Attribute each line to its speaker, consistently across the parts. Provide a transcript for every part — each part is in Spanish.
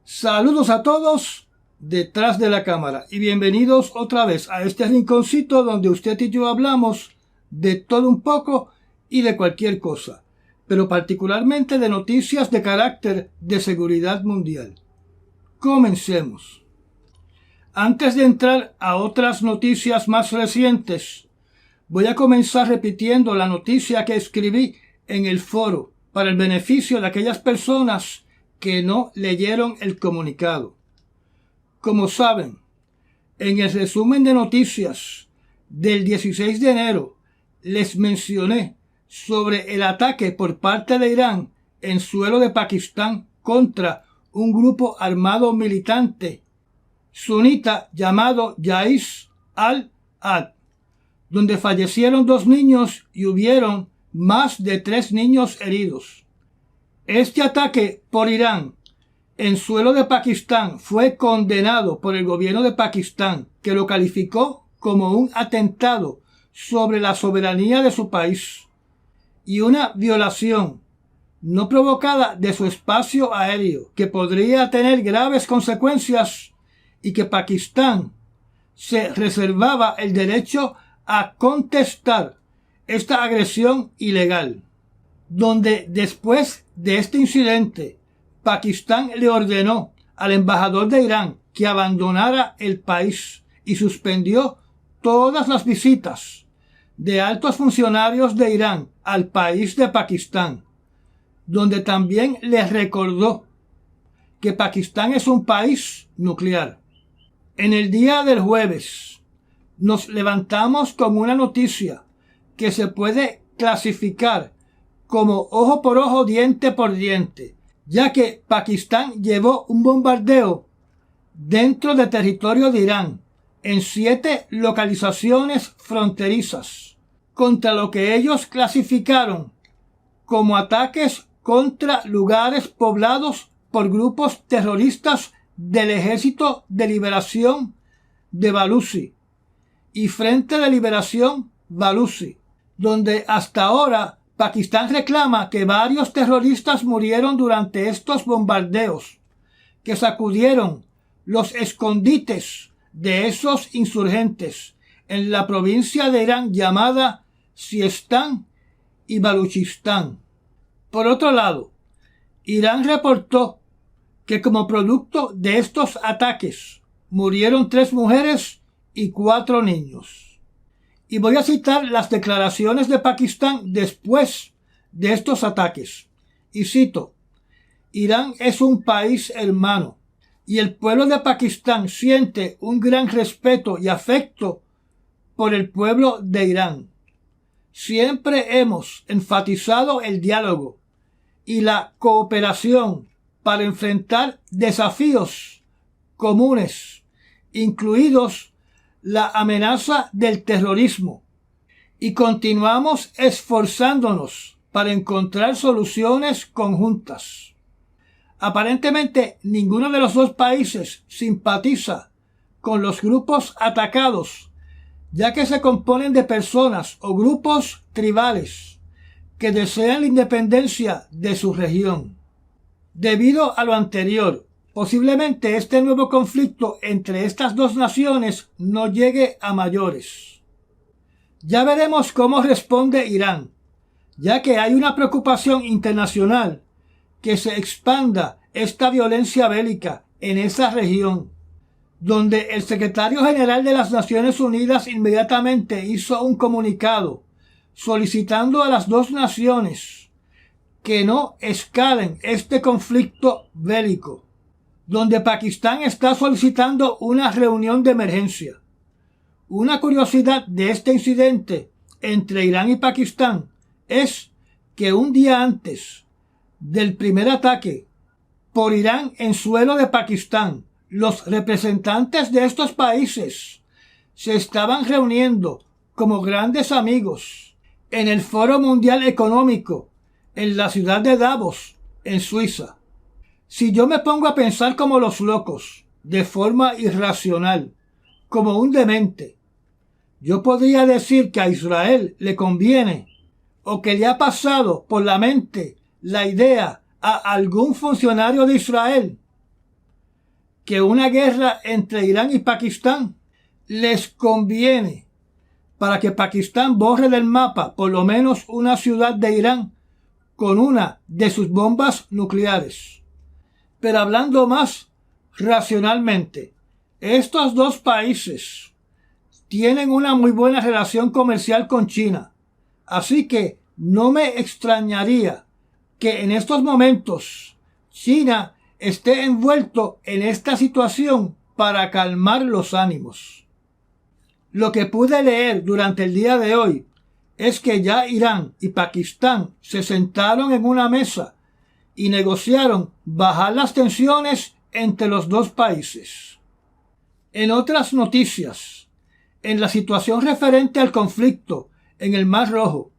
Speaker 1: Saludos a todos detrás de la cámara y bienvenidos otra vez a este rinconcito donde usted y yo hablamos de todo un poco y de cualquier cosa, pero particularmente de noticias de carácter de seguridad mundial. Comencemos. Antes de entrar a otras noticias más recientes, voy a comenzar repitiendo la noticia que escribí en el foro para el beneficio de aquellas personas que no leyeron el comunicado. Como saben, en el resumen de noticias del 16 de enero les mencioné sobre el ataque por parte de Irán en suelo de Pakistán contra un grupo armado militante sunita llamado Jaish al-Adl, donde fallecieron 2 niños y hubieron más de 3 niños heridos. Este ataque por Irán en suelo de Pakistán fue condenado por el gobierno de Pakistán, que lo calificó como un atentado sobre la soberanía de su país y una violación no provocada de su espacio aéreo, que podría tener graves consecuencias y que Pakistán se reservaba el derecho a contestar esta agresión ilegal. Donde después de este incidente, Pakistán le ordenó al embajador de Irán que abandonara el país y suspendió todas las visitas de altos funcionarios de Irán al país de Pakistán, donde también les recordó que Pakistán es un país nuclear. En el día del jueves nos levantamos con una noticia que se puede clasificar como ojo por ojo, diente por diente, ya que Pakistán llevó un bombardeo dentro del territorio de Irán en 7 localizaciones fronterizas, contra lo que ellos clasificaron como ataques contra lugares poblados por grupos terroristas del Ejército de Liberación de Baluchi y Frente de Liberación Baluchi, donde hasta ahora Pakistán reclama que varios terroristas murieron durante estos bombardeos, que sacudieron los escondites de esos insurgentes en la provincia de Irán llamada Sistán y Baluchistán. Por otro lado, Irán reportó que como producto de estos ataques murieron 3 mujeres y 4 niños. Y voy a citar las declaraciones de Pakistán después de estos ataques. Y cito: Irán es un país hermano y el pueblo de Pakistán siente un gran respeto y afecto por el pueblo de Irán. Siempre hemos enfatizado el diálogo y la cooperación para enfrentar desafíos comunes, incluidos la amenaza del terrorismo, y continuamos esforzándonos para encontrar soluciones conjuntas. Aparentemente, ninguno de los 2 países simpatiza con los grupos atacados, ya que se componen de personas o grupos tribales que desean la independencia de su región. Debido a lo anterior, posiblemente este nuevo conflicto entre estas 2 naciones no llegue a mayores. Ya veremos cómo responde Irán, ya que hay una preocupación internacional que se expanda esta violencia bélica en esa región, donde el secretario general de las Naciones Unidas inmediatamente hizo un comunicado solicitando a las 2 naciones que no escalen este conflicto bélico, donde Pakistán está solicitando una reunión de emergencia. Una curiosidad de este incidente entre Irán y Pakistán es que un día antes del primer ataque por Irán en suelo de Pakistán, los representantes de estos países se estaban reuniendo como grandes amigos en el Foro Mundial Económico en la ciudad de Davos, en Suiza. Si yo me pongo a pensar como los locos, de forma irracional, como un demente, yo podría decir que a Israel le conviene, o que le ha pasado por la mente la idea a algún funcionario de Israel que una guerra entre Irán y Pakistán les conviene para que Pakistán borre del mapa por lo menos una ciudad de Irán con una de sus bombas nucleares. Pero hablando más racionalmente, estos dos países tienen una muy buena relación comercial con China, así que no me extrañaría que en estos momentos China esté envuelto en esta situación para calmar los ánimos. Lo que pude leer durante el día de hoy es que ya Irán y Pakistán se sentaron en una mesa y negociaron bajar las tensiones entre los dos países. En otras noticias, en la situación referente al conflicto en el Mar Rojo,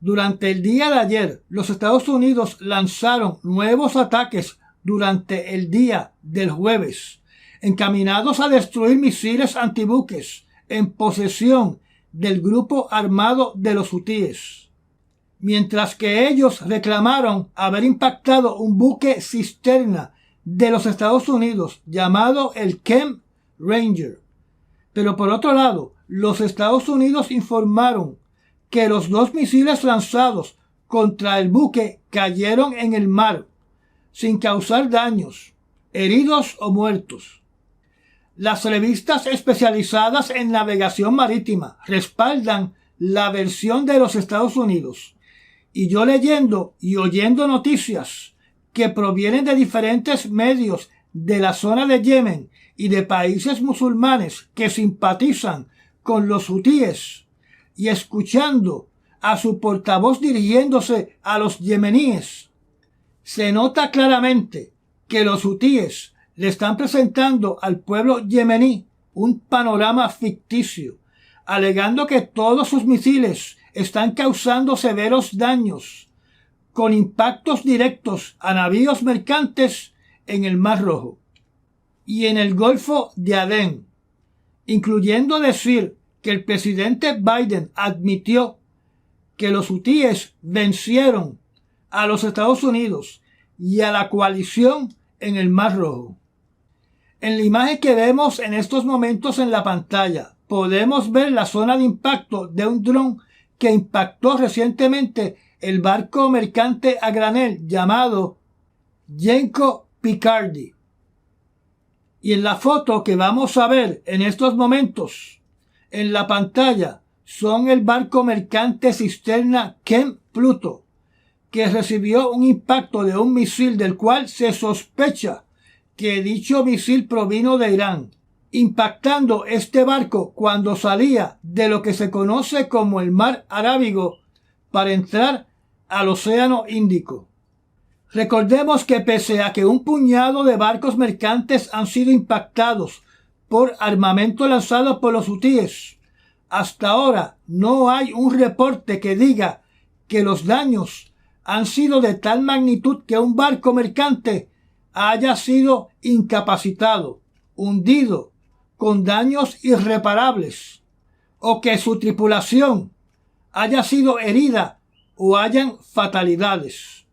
Speaker 1: durante el día de ayer, los Estados Unidos lanzaron nuevos ataques durante el día del jueves, encaminados a destruir misiles antibuques en posesión del grupo armado de los hutíes, mientras que ellos reclamaron haber impactado un buque cisterna de los Estados Unidos llamado el Kem Ranger. Pero por otro lado, los Estados Unidos informaron que los dos misiles lanzados contra el buque cayeron en el mar, sin causar daños, heridos o muertos. Las revistas especializadas en navegación marítima respaldan la versión de los Estados Unidos, y yo leyendo y oyendo noticias que provienen de diferentes medios de la zona de Yemen y de países musulmanes que simpatizan con los hutíes, y escuchando a su portavoz dirigiéndose a los yemeníes, se nota claramente que los hutíes le están presentando al pueblo yemení un panorama ficticio, alegando que todos sus misiles están causando severos daños, con impactos directos a navíos mercantes en el Mar Rojo y en el Golfo de Adén, incluyendo decir que el presidente Biden admitió que los hutíes vencieron a los Estados Unidos y a la coalición en el Mar Rojo. En la imagen que vemos en estos momentos en la pantalla, podemos ver la zona de impacto de un dron que impactó recientemente el barco mercante a granel llamado Genco Picardy. Y en la foto que vamos a ver en estos momentos en la pantalla son el barco mercante cisterna Kem Pluto, que recibió un impacto de un misil del cual se sospecha que dicho misil provino de Irán, impactando este barco cuando salía de lo que se conoce como el Mar Arábigo para entrar al Océano Índico. Recordemos que pese a que un puñado de barcos mercantes han sido impactados por armamento lanzado por los hutíes, hasta ahora no hay un reporte que diga que los daños han sido de tal magnitud que un barco mercante haya sido incapacitado, hundido, con daños irreparables, o que su tripulación haya sido herida o hayan fatalidades.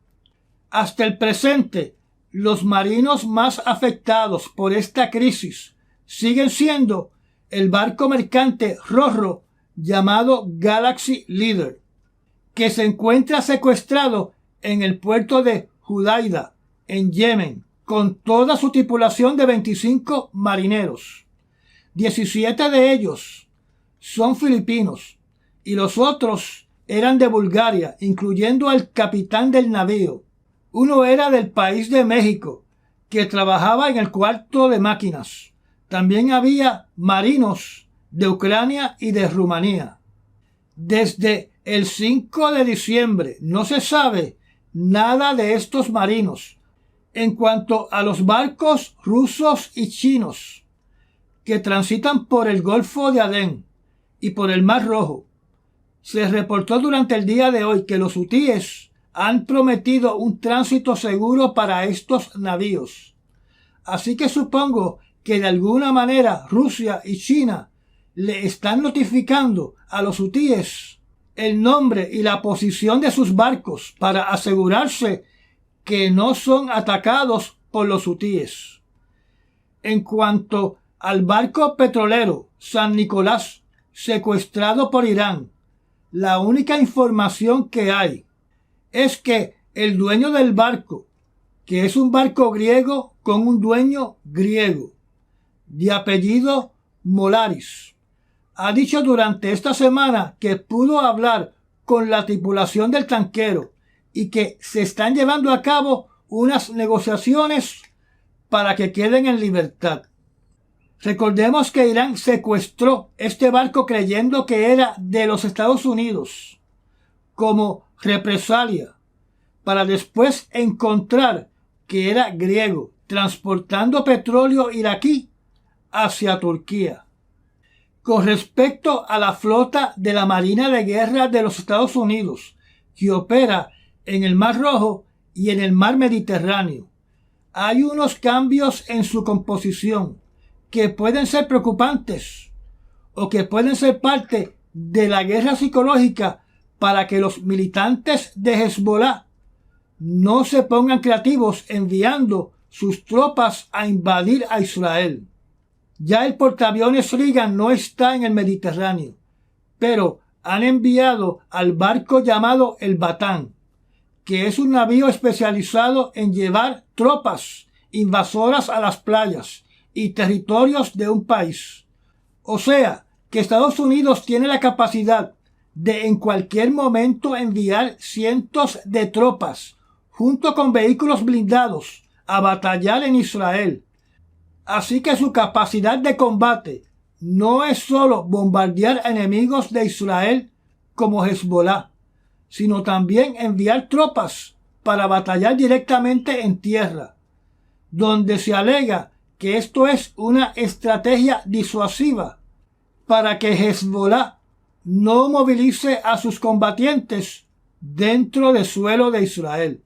Speaker 1: Hasta el presente, los marinos más afectados por esta crisis siguen siendo el barco mercante Rorro llamado Galaxy Leader, que se encuentra secuestrado en el puerto de Hudaida, en Yemen, con toda su tripulación de 25 marineros. 17 de ellos son filipinos y los otros eran de Bulgaria, incluyendo al capitán del navío. Uno era del país de México, que trabajaba en el cuarto de máquinas. También había marinos de Ucrania y de Rumanía. Desde el 5 de diciembre no se sabe nada de estos marinos. En cuanto a los barcos rusos y chinos que transitan por el Golfo de Adén y por el Mar Rojo, se reportó durante el día de hoy que los hutíes han prometido un tránsito seguro para estos navíos. Así que supongo que de alguna manera Rusia y China le están notificando a los hutíes el nombre y la posición de sus barcos para asegurarse que no son atacados por los hutíes. En cuanto al barco petrolero San Nicolás, secuestrado por Irán, la única información que hay es que el dueño del barco, que es un barco griego con un dueño griego, de apellido Molaris, ha dicho durante esta semana que pudo hablar con la tripulación del tanquero y que se están llevando a cabo unas negociaciones para que queden en libertad. Recordemos que Irán secuestró este barco creyendo que era de los Estados Unidos como represalia, para después encontrar que era griego, transportando petróleo iraquí hacia Turquía. Con respecto a la flota de la Marina de Guerra de los Estados Unidos, que opera en el Mar Rojo y en el Mar Mediterráneo, hay unos cambios en su composición que pueden ser preocupantes o que pueden ser parte de la guerra psicológica para que los militantes de Hezbollah no se pongan creativos enviando sus tropas a invadir a Israel. Ya el portaaviones Reagan no está en el Mediterráneo, pero han enviado al barco llamado el Batán, que es un navío especializado en llevar tropas invasoras a las playas y territorios de un país. O sea, que Estados Unidos tiene la capacidad de en cualquier momento enviar cientos de tropas junto con vehículos blindados a batallar en Israel. Así que su capacidad de combate no es solo bombardear a enemigos de Israel como Hezbollah, sino también enviar tropas para batallar directamente en tierra, donde se alega que esto es una estrategia disuasiva para que Hezbollah no movilice a sus combatientes dentro del suelo de Israel.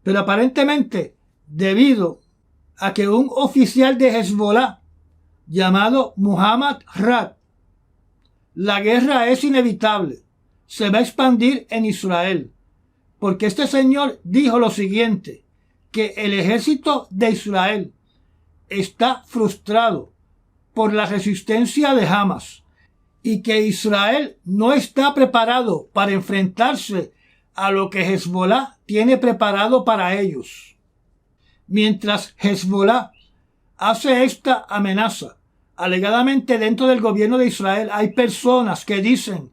Speaker 1: Pero aparentemente, debido a que un oficial de Hezbollah llamado Muhammad Rad, la guerra es inevitable, se va a expandir en Israel, porque este señor dijo lo siguiente, que el ejército de Israel está frustrado por la resistencia de Hamas y que Israel no está preparado para enfrentarse a lo que Hezbollah tiene preparado para ellos. Mientras Hezbollah hace esta amenaza, alegadamente dentro del gobierno de Israel hay personas que dicen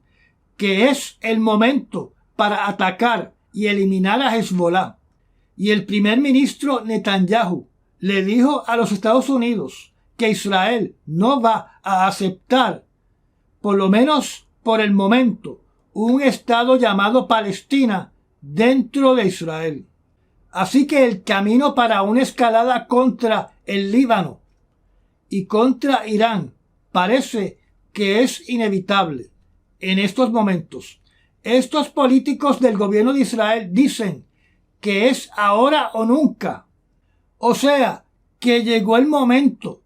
Speaker 1: que es el momento para atacar y eliminar a Hezbollah. Y el primer ministro Netanyahu le dijo a los Estados Unidos que Israel no va a aceptar, por lo menos por el momento, un estado llamado Palestina dentro de Israel. Así que el camino para una escalada contra el Líbano y contra Irán parece que es inevitable en estos momentos. Estos políticos del gobierno de Israel dicen que es ahora o nunca. O sea, que llegó el momento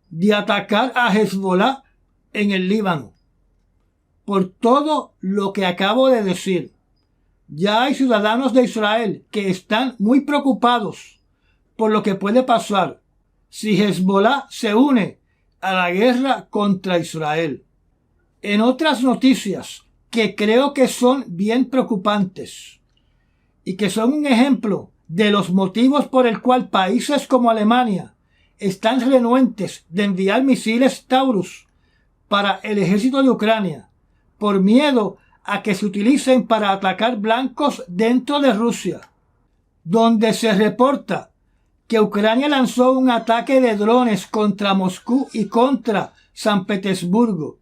Speaker 1: de atacar a Hezbollah en el Líbano. Por todo lo que acabo de decir, ya hay ciudadanos de Israel que están muy preocupados por lo que puede pasar si Hezbollah se une a la guerra contra Israel. En otras noticias que creo que son bien preocupantes y que son un ejemplo de los motivos por el cual países como Alemania están renuentes de enviar misiles Taurus para el ejército de Ucrania, por miedo a que se utilicen para atacar blancos dentro de Rusia, donde se reporta que Ucrania lanzó un ataque de drones contra Moscú y contra San Petersburgo.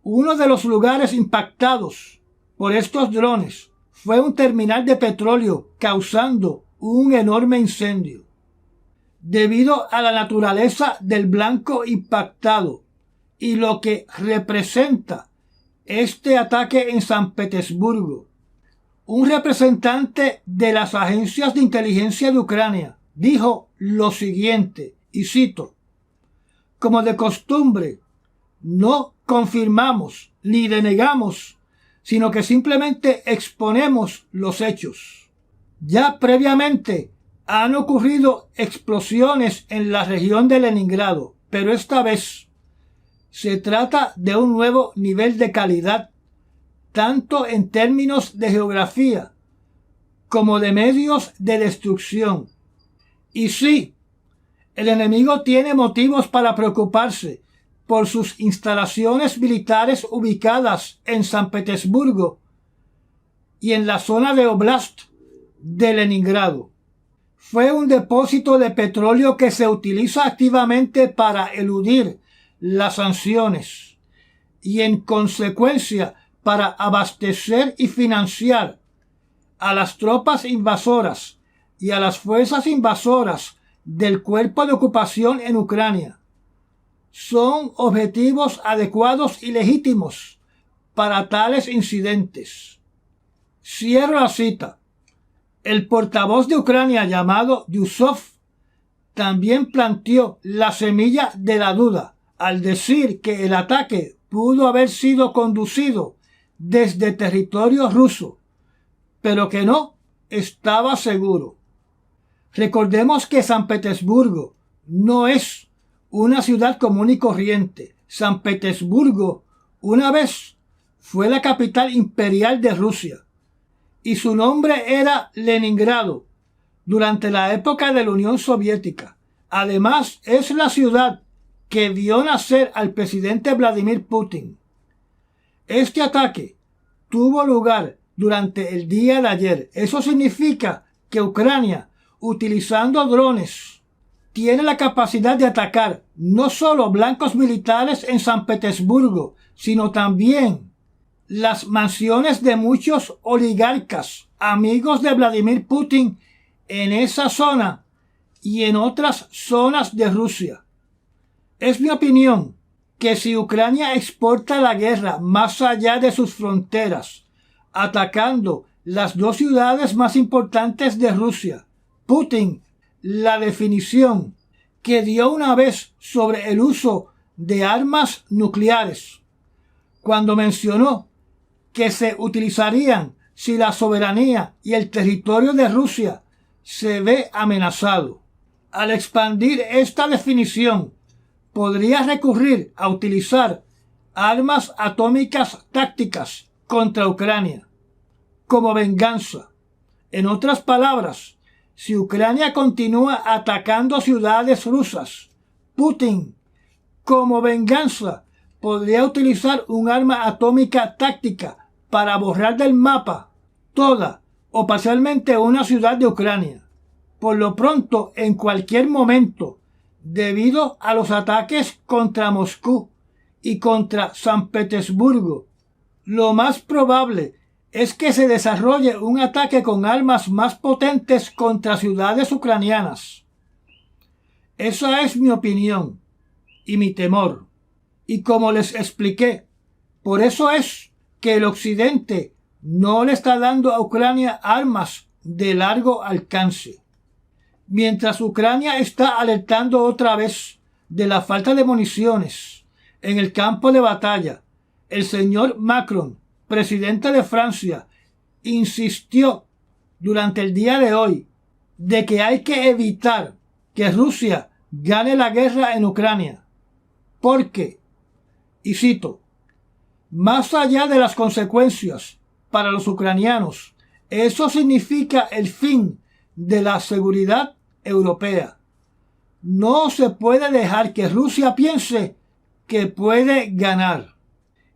Speaker 1: Uno de los lugares impactados por estos drones fue un terminal de petróleo causando un enorme incendio. Debido a la naturaleza del blanco impactado y lo que representa este ataque en San Petersburgo, un representante de las agencias de inteligencia de Ucrania dijo lo siguiente, y cito: como de costumbre, no confirmamos ni denegamos, sino que simplemente exponemos los hechos. Ya previamente Han ocurrido explosiones en la región de Leningrado, pero esta vez se trata de un nuevo nivel de calidad, tanto en términos de geografía como de medios de destrucción. Y sí, el enemigo tiene motivos para preocuparse por sus instalaciones militares ubicadas en San Petersburgo y en la zona de Oblast de Leningrado. Fue un depósito de petróleo que se utiliza activamente para eludir las sanciones y en consecuencia para abastecer y financiar a las tropas invasoras y a las fuerzas invasoras del cuerpo de ocupación en Ucrania. Son objetivos adecuados y legítimos para tales incidentes. Cierro la cita. El portavoz de Ucrania llamado Yusov también planteó la semilla de la duda al decir que el ataque pudo haber sido conducido desde territorio ruso, pero que no estaba seguro. Recordemos que San Petersburgo no es una ciudad común y corriente. San Petersburgo una vez fue la capital imperial de Rusia y su nombre era Leningrado durante la época de la Unión Soviética. Además, es la ciudad que vio nacer al presidente Vladimir Putin. Este ataque tuvo lugar durante el día de ayer. Eso significa que Ucrania, utilizando drones, tiene la capacidad de atacar no solo blancos militares en San Petersburgo, sino también las mansiones de muchos oligarcas, amigos de Vladimir Putin, en esa zona y en otras zonas de Rusia. Es mi opinión que si Ucrania exporta la guerra más allá de sus fronteras, atacando las dos ciudades más importantes de Rusia, Putin, la definición que dio una vez sobre el uso de armas nucleares, cuando mencionó que se utilizarían si la soberanía y el territorio de Rusia se ve amenazado. Al expandir esta definición, podría recurrir a utilizar armas atómicas tácticas contra Ucrania como venganza. En otras palabras, si Ucrania continúa atacando ciudades rusas, Putin, como venganza, podría utilizar un arma atómica táctica para borrar del mapa toda o parcialmente una ciudad de Ucrania. Por lo pronto, en cualquier momento, debido a los ataques contra Moscú y contra San Petersburgo, lo más probable es que se desarrolle un ataque con armas más potentes contra ciudades ucranianas. Esa es mi opinión y mi temor. Y como les expliqué, por eso es que el Occidente no le está dando a Ucrania armas de largo alcance. Mientras Ucrania está alertando otra vez de la falta de municiones en el campo de batalla, el señor Macron, presidente de Francia, insistió durante el día de hoy de que hay que evitar que Rusia gane la guerra en Ucrania. Porque, y cito, más allá de las consecuencias para los ucranianos, eso significa el fin de la seguridad europea. No se puede dejar que Rusia piense que puede ganar.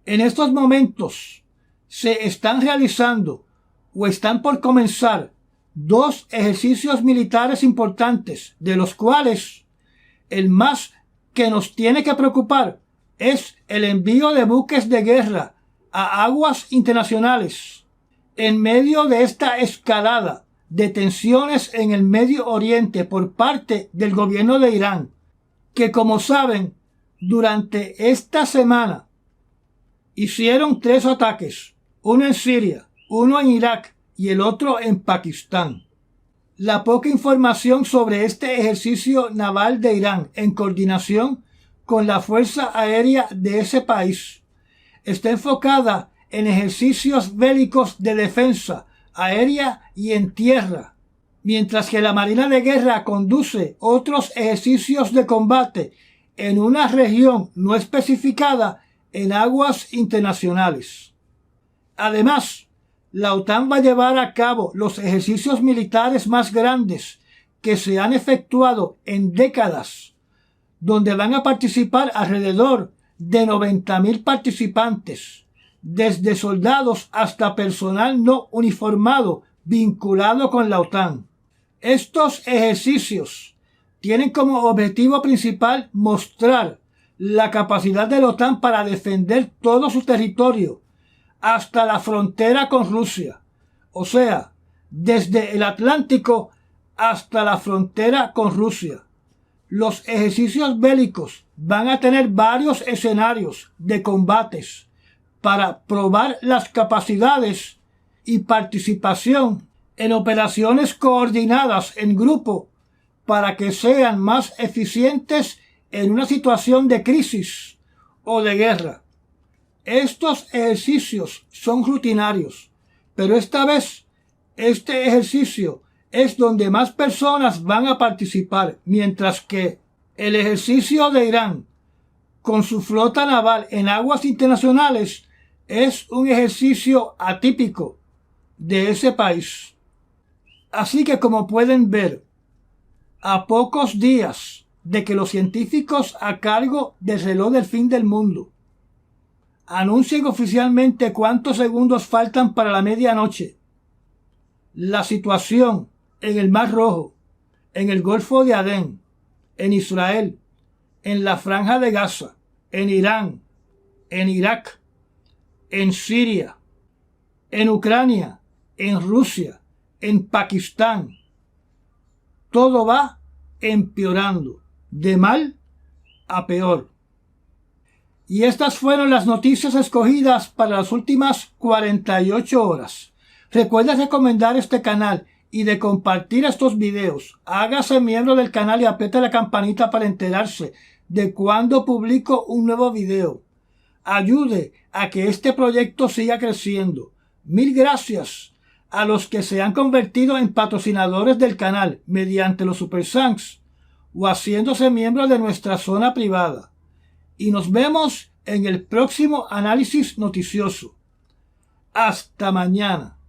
Speaker 1: En estos momentos se están realizando o están por comenzar dos ejercicios militares importantes, de los cuales el más que nos tiene que preocupar es el envío de buques de guerra a aguas internacionales en medio de esta escalada de tensiones en el Medio Oriente por parte del gobierno de Irán, que como saben, durante esta semana hicieron 3 ataques, uno en Siria, uno en Irak y el otro en Pakistán. La poca información sobre este ejercicio naval de Irán en coordinación con la Fuerza Aérea de ese país está enfocada en ejercicios bélicos de defensa aérea y en tierra mientras que la Marina de Guerra conduce otros ejercicios de combate en una región no especificada en aguas internacionales. Además, la OTAN va a llevar a cabo los ejercicios militares más grandes que se han efectuado en décadas, donde van a participar alrededor de 90.000 participantes, desde soldados hasta personal no uniformado vinculado con la OTAN. Estos ejercicios tienen como objetivo principal mostrar la capacidad de la OTAN para defender todo su territorio hasta la frontera con Rusia, o sea, desde el Atlántico hasta la frontera con Rusia. Los ejercicios bélicos van a tener varios escenarios de combates para probar las capacidades y participación en operaciones coordinadas en grupo para que sean más eficientes en una situación de crisis o de guerra. Estos ejercicios son rutinarios, pero esta vez este ejercicio es donde más personas van a participar, mientras que el ejercicio de Irán con su flota naval en aguas internacionales es un ejercicio atípico de ese país. Así que, como pueden ver, a pocos días de que los científicos a cargo del reloj del fin del mundo anuncien oficialmente cuántos segundos faltan para la medianoche, la situación en el Mar Rojo, en el Golfo de Adén, en Israel, en la Franja de Gaza, en Irán, en Irak, en Siria, en Ucrania, en Rusia, en Pakistán, todo va empeorando, de mal a peor. Y estas fueron las noticias escogidas para las últimas 48 horas. Recuerda recomendar este canal y de compartir estos videos. Hágase miembro del canal y apriete la campanita para enterarse de cuando publico un nuevo video. Ayude a que este proyecto siga creciendo. Mil gracias a los que se han convertido en patrocinadores del canal mediante los Super Thanks o haciéndose miembros de nuestra zona privada. Y nos vemos en el próximo análisis noticioso. Hasta mañana.